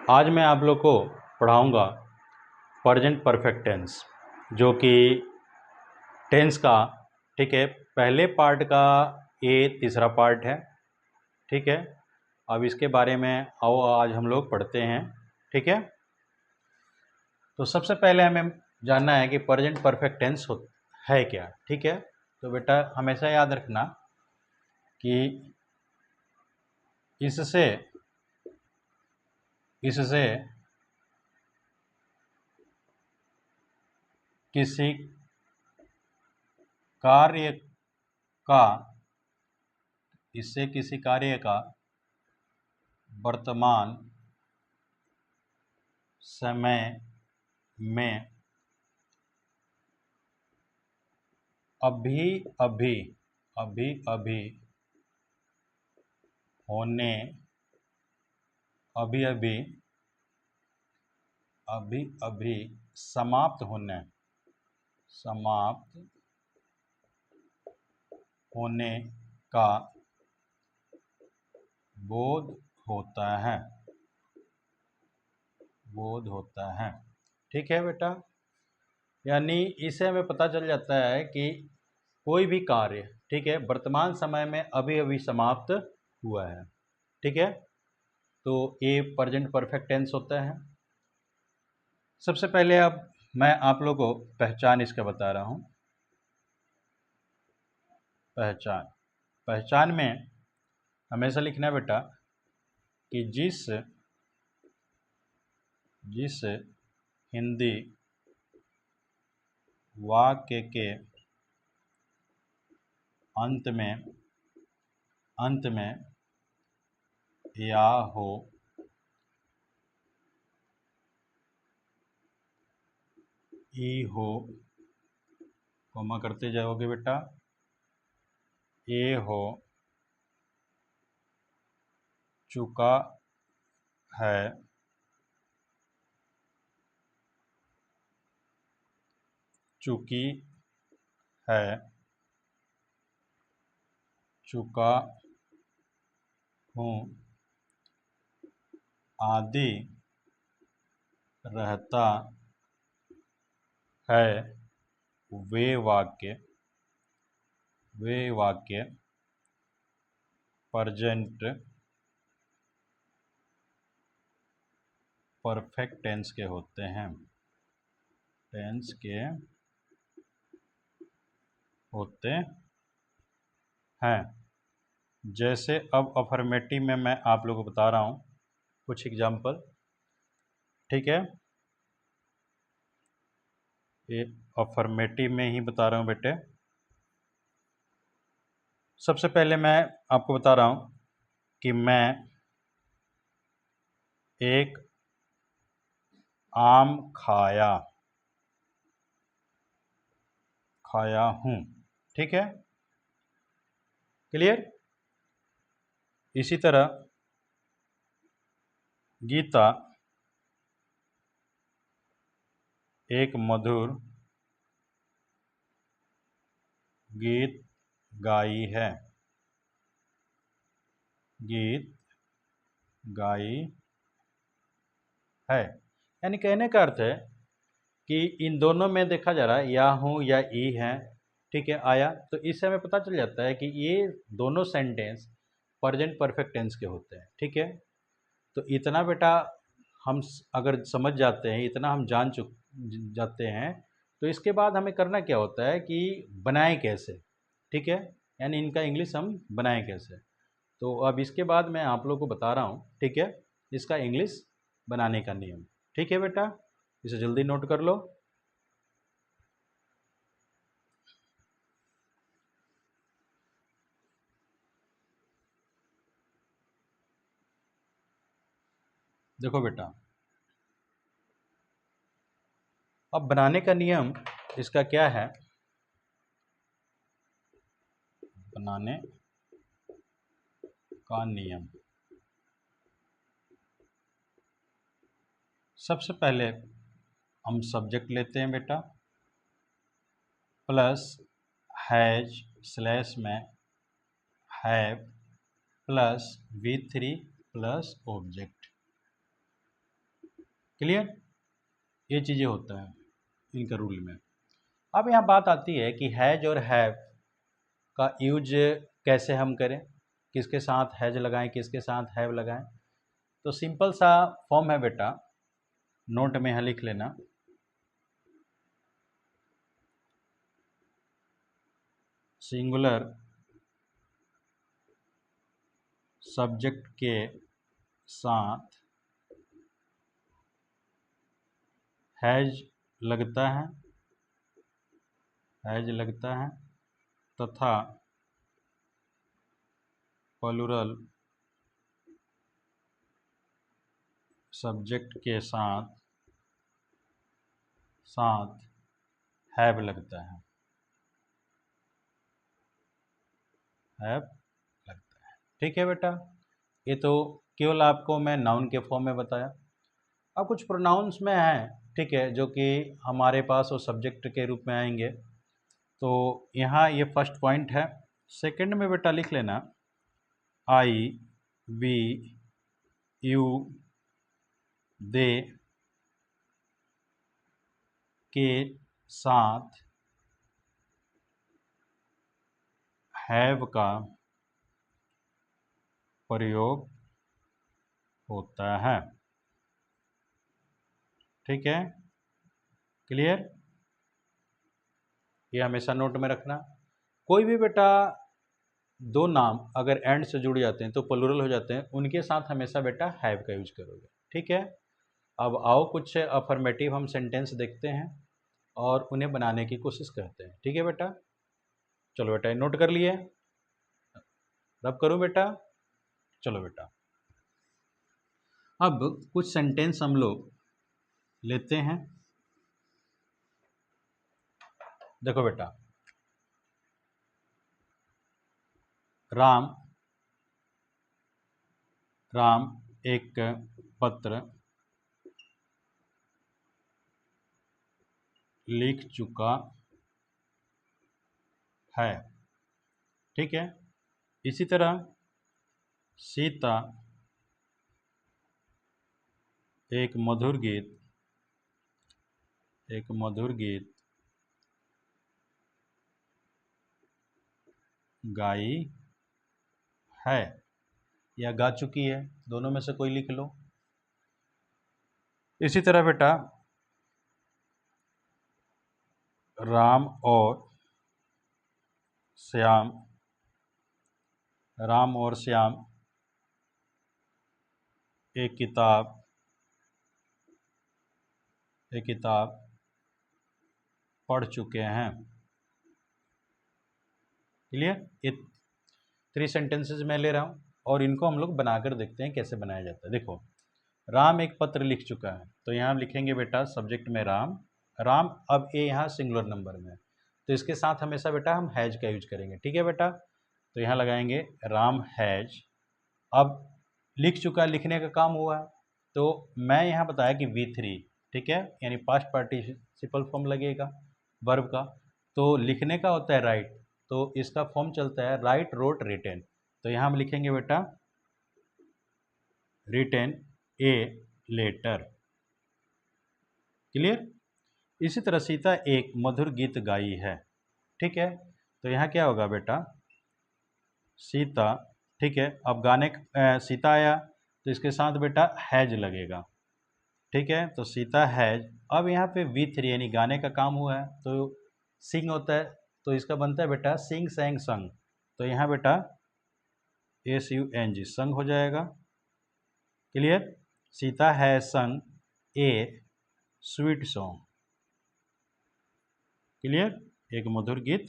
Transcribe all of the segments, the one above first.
आज मैं आप लोग को पढ़ाऊँगा प्रेजेंट परफेक्ट टेंस, जो कि टेंस का, ठीक है, पहले पार्ट का ये तीसरा पार्ट है, ठीक है। अब इसके बारे में आओ आज हम लोग पढ़ते हैं, ठीक है। तो सबसे पहले हमें जानना है कि प्रेजेंट परफेक्ट टेंस है क्या, ठीक है। तो बेटा हमेशा याद रखना कि इससे किसी कार्य का वर्तमान समय में अभी अभी समाप्त होने का बोध होता है, ठीक है बेटा। यानी इससे हमें पता चल जाता है कि कोई भी कार्य, ठीक है, वर्तमान समय में अभी अभी समाप्त हुआ है, ठीक है। तो ये प्रेजेंट परफेक्ट टेंस होता है। सबसे पहले अब मैं आप लोगों को पहचान इसका बता रहा हूँ। पहचान में हमेशा लिखना है बेटा कि जिस हिंदी वाक्य के अंत में या हो, ई हो, कोमा करते जाओगे बेटा, ए हो चुका है, चुकी है, चुका हूँ आदि रहता है, वे वाक्य प्रेजेंट परफेक्ट टेंस के होते हैं। जैसे अब अफर्मेटिव में मैं आप लोगों को बता रहा हूँ कुछ एग्जाम्पल, ठीक है। ये अफर्मेटिव में ही बता रहा हूँ बेटे। सबसे पहले मैं आपको बता रहा हूँ कि मैं एक आम खाया हूँ, ठीक है, क्लियर। इसी तरह गीता एक मधुर गीत गाई है, यानी कहने का अर्थ है कि इन दोनों में देखा जा रहा है या हूँ या ई है, ठीक है, आया। तो इससे हमें पता चल जाता है कि ये दोनों सेंटेंस प्रेजेंट परफेक्ट टेंस के होते हैं, ठीक है। तो इतना बेटा हम अगर समझ जाते हैं, इतना हम जाते हैं, तो इसके बाद हमें करना क्या होता है कि बनाएं कैसे, ठीक है, यानी इनका इंग्लिश हम बनाएं कैसे। तो अब इसके बाद मैं आप लोग को बता रहा हूँ, ठीक है, इसका इंग्लिश बनाने का नियम, ठीक है बेटा, इसे जल्दी नोट कर लो। देखो बेटा, अब बनाने का नियम इसका क्या है। बनाने का नियम, सबसे पहले हम सब्जेक्ट लेते हैं बेटा, प्लस हैज स्लैश में have plus V3 plus object, clear, ये चीज़ें होता है इनका रूल में। अब यहाँ बात आती है कि हैज और हैव का यूज कैसे हम करें, किसके साथ हैज लगाएं, किसके साथ हैव लगाएं। तो सिंपल सा फॉर्म है बेटा, नोट में यहाँ लिख लेना। सिंगुलर सब्जेक्ट के साथ हैज लगता है, हैज लगता है, तथा प्लूरल सब्जेक्ट के साथ हैव लगता है, हैव लगता है। ठीक है बेटा, ये तो केवल आपको मैं नाउन के फॉर्म में बताया। अब कुछ प्रोनाउंस में हैं, ठीक है, जो कि हमारे पास वो सब्जेक्ट के रूप में आएंगे। तो यहाँ ये फर्स्ट पॉइंट है। सेकंड में बेटा लिख लेना, आई, वी, यू, दे के साथ हैव का प्रयोग होता है। ठीक है, क्लियर, ये हमेशा नोट में रखना। कोई भी बेटा दो नाम अगर एंड से जुड़ जाते हैं तो प्लूरल हो जाते हैं, उनके साथ हमेशा बेटा हैव का यूज करोगे। ठीक है, अब आओ कुछ अफर्मेटिव हम सेंटेंस देखते हैं और उन्हें बनाने की कोशिश करते हैं। ठीक है बेटा, चलो बेटा नोट कर लिए, रब करूं बेटा। चलो बेटा, अब कुछ सेंटेंस हम लोग लेते हैं। देखो बेटा, राम एक पत्र लिख चुका है। ठीक है, इसी तरह सीता एक मधुर गीत गाई है या गा चुकी है, दोनों में से कोई लिख लो। इसी तरह बेटा राम और श्याम एक किताब पढ़ चुके हैं। क्लियर, ये 3 सेंटेंसेस मैं ले रहा हूँ और इनको हम लोग बनाकर देखते हैं कैसे बनाया जाता है। देखो, राम एक पत्र लिख चुका है, तो यहाँ लिखेंगे बेटा सब्जेक्ट में राम। अब ये यहाँ सिंगुलर नंबर में है, तो इसके साथ हमेशा बेटा हम हैज का यूज करेंगे। ठीक है बेटा, तो यहाँ लगाएंगे राम हैज। अब लिख चुका, लिखने का काम हुआ है, तो मैं यहाँ बताया कि V3, ठीक है, यानी पास्ट पार्टिसिपल फॉर्म लगेगा वर्ब का। तो लिखने का होता है राइट, तो इसका फॉर्म चलता है राइट, रोट, रिटेन। तो यहाँ हम लिखेंगे बेटा रिटेन ए लेटर। क्लियर, इसी तरह सीता एक मधुर गीत गाई है। ठीक है, तो यहाँ क्या होगा बेटा सीता। ठीक है, अब सीता आया तो इसके साथ बेटा हैज लगेगा। ठीक है, तो सीता हैज। अब यहाँ पे V3 यानी गाने का काम हुआ है, तो सिंग होता है, तो इसका बनता है बेटा सिंग, सैंग, संग। तो यहाँ बेटा SUNG संग हो जाएगा। क्लियर, सीता है संग ए स्वीट सॉन्ग। क्लियर, एक मधुर गीत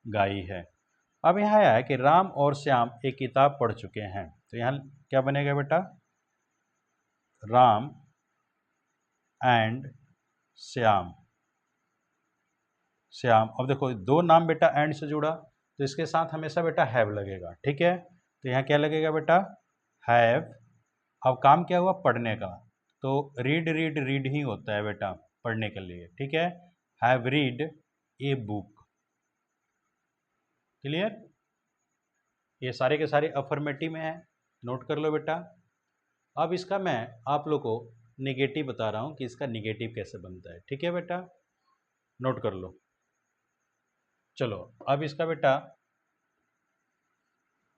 गाई है। अब यहाँ आया है कि राम और श्याम एक किताब पढ़ चुके हैं, तो यहाँ क्या बनेगा बेटा राम एंड श्याम। अब देखो दो नाम बेटा एंड से जुड़ा, तो इसके साथ हमेशा बेटा हैव लगेगा। ठीक है, तो यहाँ क्या लगेगा बेटा हैव। अब काम क्या हुआ पढ़ने का, तो रीड ही होता है बेटा पढ़ने के लिए। ठीक है, have read a book. Clear, ये सारे के सारे अफर्मेटिव में है, नोट कर लो बेटा। अब इसका मैं आप लोग को निगेटिव बता रहा हूँ कि इसका निगेटिव कैसे बनता है। ठीक है बेटा, नोट कर लो। चलो अब इसका बेटा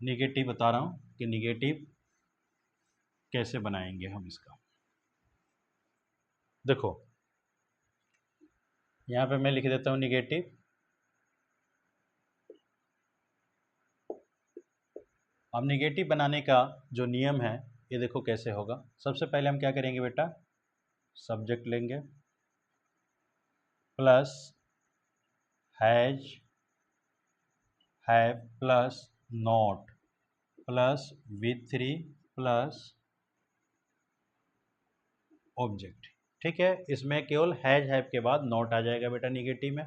निगेटिव बता रहा हूँ कि निगेटिव कैसे बनाएंगे हम इसका। देखो यहाँ पे मैं लिख देता हूँ निगेटिव। अब निगेटिव बनाने का जो नियम है ये देखो कैसे होगा। सबसे पहले हम क्या करेंगे बेटा, सब्जेक्ट लेंगे plus has have plus not plus V3 plus object. ठीक है, इसमें केवल हैज हैव के बाद नॉट आ जाएगा बेटा निगेटिव में,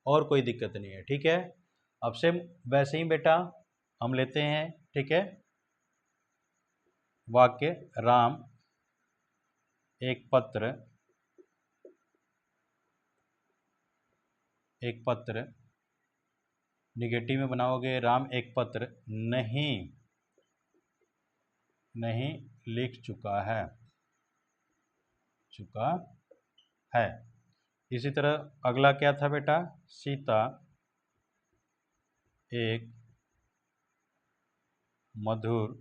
और कोई दिक्कत नहीं है। ठीक है, अब से वैसे ही बेटा हम लेते हैं। ठीक है, वाक्य राम एक पत्र निगेटिव में बनाओगे, राम एक पत्र नहीं लिख चुका है। इसी तरह अगला क्या था बेटा, सीता एक मधुर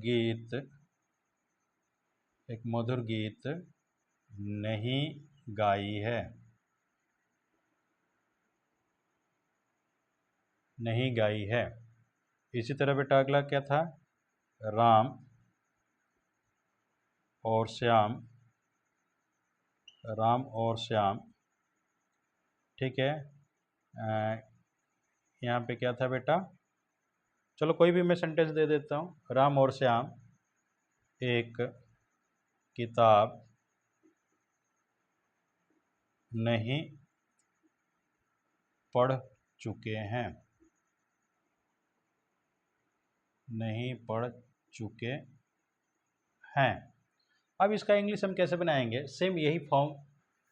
गीत नहीं गाई है। इसी तरह बेटा अगला क्या था, राम और श्याम। ठीक है, यहाँ पे क्या था बेटा, चलो कोई भी मैं सेंटेंस दे देता हूँ। राम और श्याम एक किताब नहीं पढ़ चुके हैं। अब इसका इंग्लिश हम कैसे बनाएंगे, सेम यही फॉर्म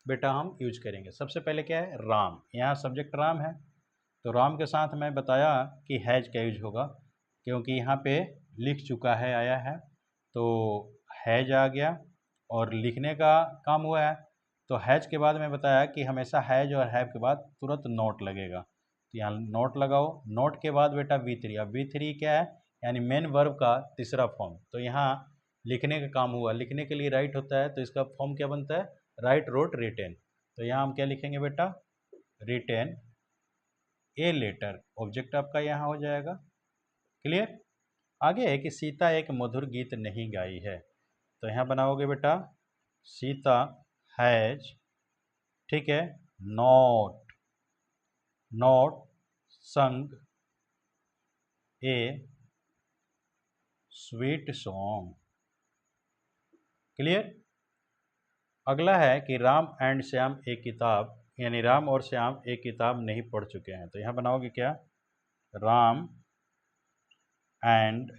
बेटा हम यूज करेंगे। सबसे पहले क्या है, राम, यहाँ सब्जेक्ट राम है तो राम के साथ मैं बताया कि हैज का यूज होगा, क्योंकि यहाँ पे लिख चुका है आया है तो हैज आ गया, और लिखने का काम हुआ है तो हैज के बाद मैं बताया कि हमेशा हैज और हैव के बाद तुरंत नोट लगेगा, तो यहाँ नोट लगाओ। नोट के बाद बेटा V3। अब V3 क्या है, यानी मेन वर्ब का तीसरा फॉर्म, तो यहाँ लिखने का काम हुआ। लिखने के लिए राइट होता है तो इसका फॉर्म क्या बनता है, राइट रोट रिटेन। तो यहाँ हम क्या लिखेंगे बेटा, रिटेन ए लेटर, ऑब्जेक्ट आपका यहाँ हो जाएगा। क्लियर। आगे है कि सीता एक मधुर गीत नहीं गाई है, तो यहाँ बनाओगे बेटा सीता हैज, ठीक है, नॉट संग ए स्वीट सॉन्ग। क्लियर। अगला है कि राम एंड श्याम एक किताब, यानी राम और श्याम एक किताब नहीं पढ़ चुके हैं, तो यहाँ बनाओगे क्या, राम एंड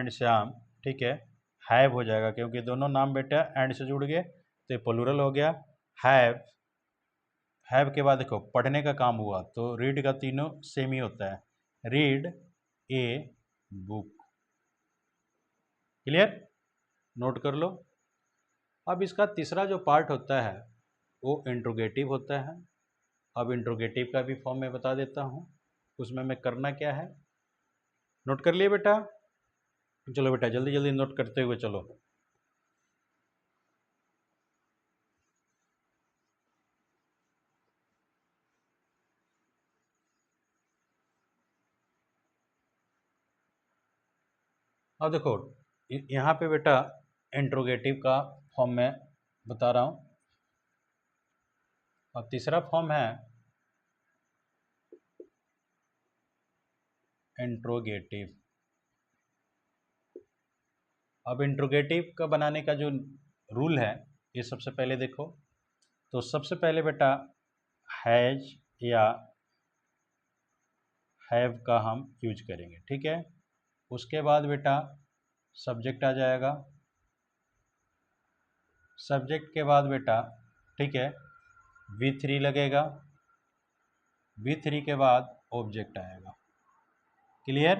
श्याम, ठीक है, हैव हो जाएगा क्योंकि दोनों नाम बेटा एंड से जुड़ गए तो ये प्लूरल हो गया। हैव के बाद देखो पढ़ने का काम हुआ तो रीड का तीनों सेम ही होता है, read a book. Clear, note कर लो। अब इसका तीसरा जो पार्ट होता है वो इंट्रोगेटिव होता है। अब इंट्रोगेटिव का भी फॉर्म मैं बता देता हूँ, उसमें मैं करना क्या है, नोट कर लिए बेटा। चलो बेटा जल्दी जल्दी नोट करते हुए चलो। अब देखो यहाँ पे बेटा इंट्रोगेटिव का फॉर्म मैं बता रहा हूँ, और तीसरा फॉर्म है इंट्रोगेटिव। अब इंट्रोगेटिव का बनाने का जो रूल है ये सबसे पहले देखो, तो सबसे पहले बेटा हैज या हैव का हम यूज करेंगे, ठीक है। उसके बाद बेटा सब्जेक्ट आ जाएगा, सब्जेक्ट के बाद बेटा, ठीक है, V3 लगेगा, V3 के बाद ऑब्जेक्ट आएगा। क्लियर।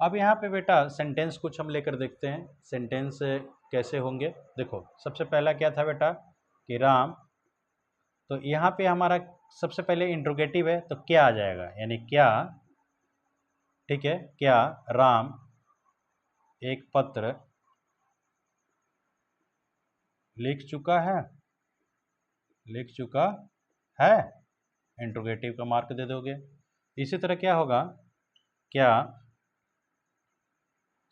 अब यहाँ पे बेटा सेंटेंस कुछ हम लेकर देखते हैं, सेंटेंस कैसे होंगे। देखो सबसे पहला क्या था बेटा कि राम, तो यहाँ पे हमारा सबसे पहले इंट्रोगेटिव है, तो क्या आ जाएगा, यानी क्या, ठीक है, क्या राम एक पत्र लिख चुका है, लिख चुका है, इंट्रोगेटिव का मार्क दे दोगे। इसी तरह क्या होगा, क्या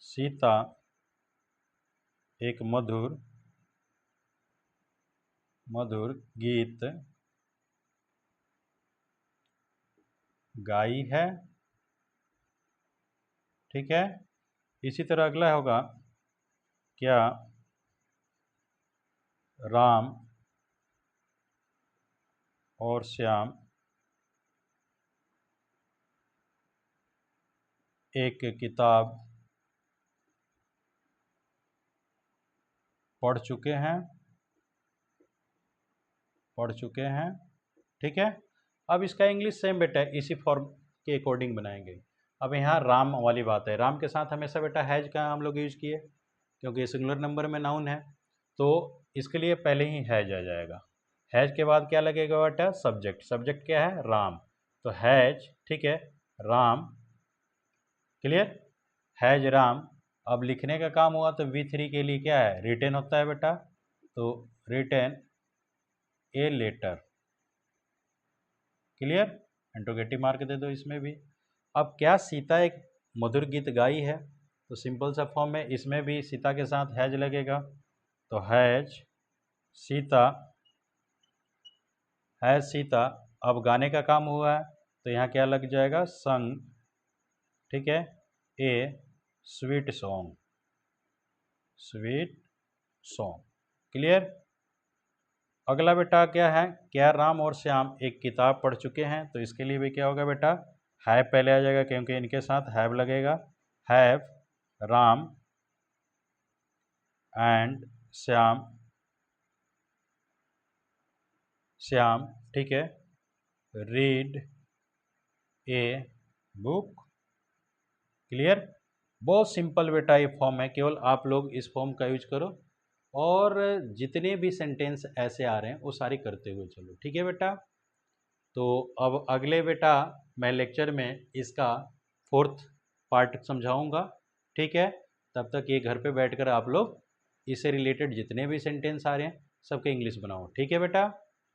सीता एक मधुर मधुर गीत गाई है, ठीक है। इसी तरह अगला होगा, क्या राम और श्याम एक किताब पढ़ चुके हैं, पढ़ चुके हैं, ठीक है। अब इसका इंग्लिश सेम बेटा इसी फॉर्म के अकॉर्डिंग बनाएंगे। अब यहाँ राम वाली बात है, राम के साथ हमेशा बेटा हैज का हम लोग यूज किए, क्योंकि सिंगुलर नंबर में नाउन है, तो इसके लिए पहले ही हैज आ जाएगा। हैज के बाद क्या लगेगा बेटा, सब्जेक्ट, सब्जेक्ट क्या है, राम, तो हैज, ठीक है, राम, क्लियर, हैज राम। अब लिखने का काम हुआ तो V3 के लिए क्या है, रिटेन होता है बेटा, तो written a letter, clear, interrogative mark दे दो इसमें भी। अब क्या सीता एक मधुर गीत गाई है, तो सिंपल सा फॉर्म में इसमें भी सीता के साथ हैज लगेगा, तो हैज सीता, हैज सीता। अब गाने का काम हुआ है तो यहाँ क्या लग जाएगा, संग, ठीक है, ए sweet song, sweet song, clear. अगला बेटा क्या है, क्या राम और श्याम एक किताब पढ़ चुके हैं, तो इसके लिए भी क्या होगा बेटा, हैव पहले आ जाएगा क्योंकि इनके साथ हैव लगेगा, हैव राम एंड श्याम, श्याम, ठीक है, रीड ए बुक, क्लियर। बहुत सिंपल बेटा ये फॉर्म है, केवल आप लोग इस फॉर्म का यूज करो और जितने भी सेंटेंस ऐसे आ रहे हैं वो सारे करते हुए चलो, ठीक है बेटा। तो अब अगले बेटा मैं लेक्चर में इसका 4th पार्ट समझाऊंगा, ठीक है। तब तक ये घर पे बैठकर आप लोग इससे रिलेटेड जितने भी सेंटेंस आ रहे हैं सबके इंग्लिश बनाओ, ठीक है बेटा।